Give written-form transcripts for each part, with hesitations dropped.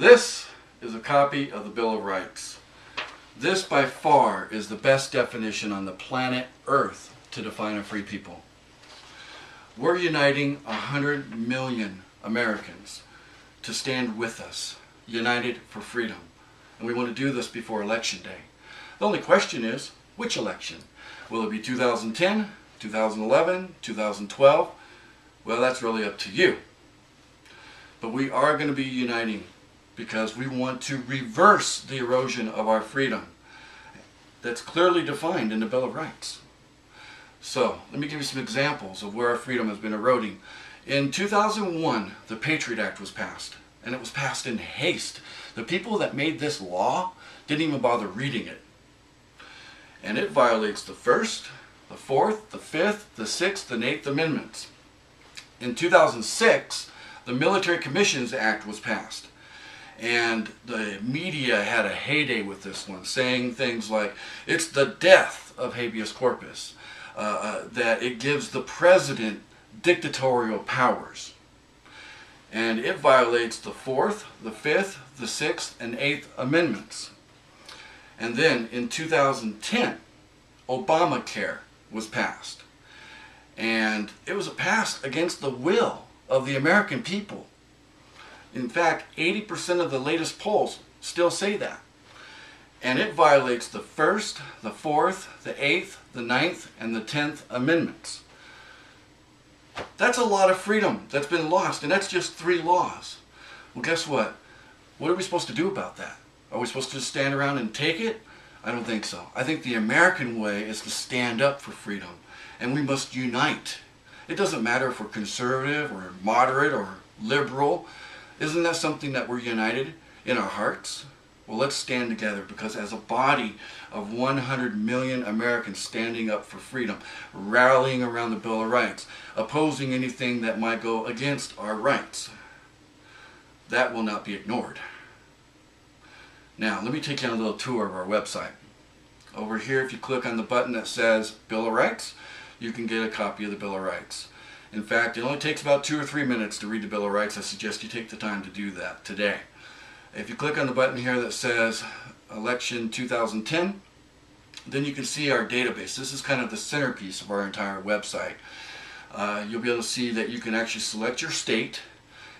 This is a copy of the Bill of Rights. This by far is the best definition on the planet Earth to define a free people. We're uniting 100 million Americans to stand with us, united for freedom. And we want to do this before Election Day. The only question is, which election? Will it be 2010, 2011, 2012? Well, that's really up to you. But we are going to be uniting because we want to reverse the erosion of our freedom that's clearly defined in the Bill of Rights. So, let me give you some examples of where our freedom has been eroding. In 2001, the Patriot Act was passed, and it was passed in haste. The people that made this law didn't even bother reading it. And it violates the First, the Fourth, the Fifth, the Sixth, and Eighth Amendments. In 2006, the Military Commissions Act was passed. And the media had a heyday with this one, saying things like, it's the death of habeas corpus, that it gives the president dictatorial powers. And it violates the Fourth, the Fifth, the Sixth, and Eighth Amendments. And then in 2010, Obamacare was passed. And it was passed against the will of the American people. In fact, 80% of the latest polls still say that. And it violates the First, the Fourth, the Eighth, the Ninth, and the 10th Amendments. That's a lot of freedom that's been lost, and that's just 3 laws. Well, guess what? What are we supposed to do about that? Are we supposed to just stand around and take it? I don't think so. I think the American way is to stand up for freedom, and we must unite. It doesn't matter if we're conservative or moderate or liberal. Isn't that something that we're united in our hearts? Well, let's stand together, because as a body of 100 million Americans standing up for freedom, rallying around the Bill of Rights, opposing anything that might go against our rights, that will not be ignored. Now, let me take you on a little tour of our website. Over here, if you click on the button that says Bill of Rights, you can get a copy of the Bill of Rights. In fact, it only takes about 2 or 3 minutes to read the Bill of Rights. I suggest you take the time to do that today. If you click on the button here that says Election 2010, then you can see our database. This is kind of the centerpiece of our entire website. You'll be able to see that you can actually select your state,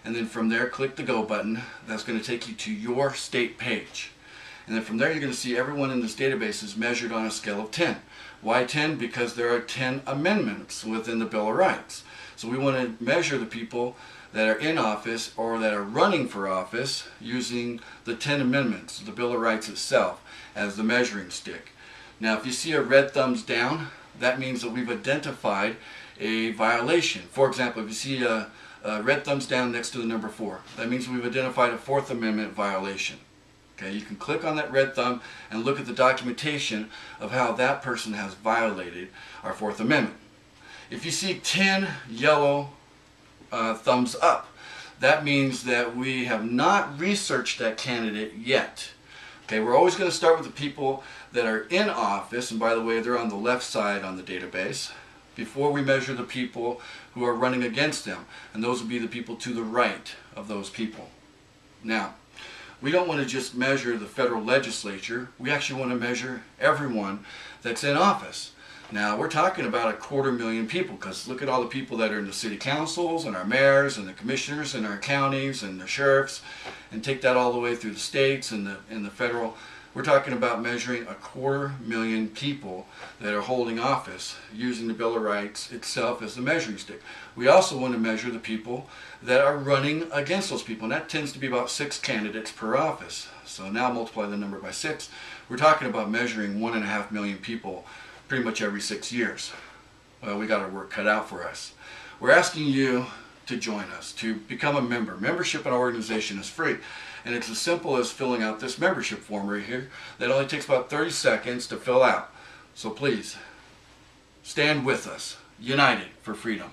and then from there click the Go button. That's going to take you to your state page. And then from there you're going to see everyone in this database is measured on a scale of 10. Why 10? Because there are 10 amendments within the Bill of Rights. So we want to measure the people that are in office or that are running for office using the 10 amendments, the Bill of Rights itself, as the measuring stick. Now, if you see a red thumbs down, that means that we've identified a violation. For example, if you see a red thumbs down next to the number 4, that means we've identified a Fourth Amendment violation. Okay, you can click on that red thumb and look at the documentation of how that person has violated our Fourth Amendment. If you see 10 yellow thumbs up, that means that we have not researched that candidate yet. Okay, we're always going to start with the people that are in office, and by the way, they're on the left side on the database, before we measure the people who are running against them, and those will be the people to the right of those people. Now, we don't want to just measure the federal legislature, we actually want to measure everyone that's in office. Now, we're talking about 250,000 people, because look at all the people that are in the city councils and our mayors and the commissioners and our counties and the sheriffs, and take that all the way through the states and the federal. We're talking about measuring 250,000 people that are holding office using the Bill of Rights itself as the measuring stick. We also want to measure the people that are running against those people, and that tends to be about 6 candidates per office. So now multiply the number by 6. We're talking about measuring 1.5 million people pretty much every 6 years. Well, we got our work cut out for us. We're asking you to join us, to become a member. Membership in our organization is free, and it's as simple as filling out this membership form right here that only takes about 30 seconds to fill out. So please, stand with us, united for freedom.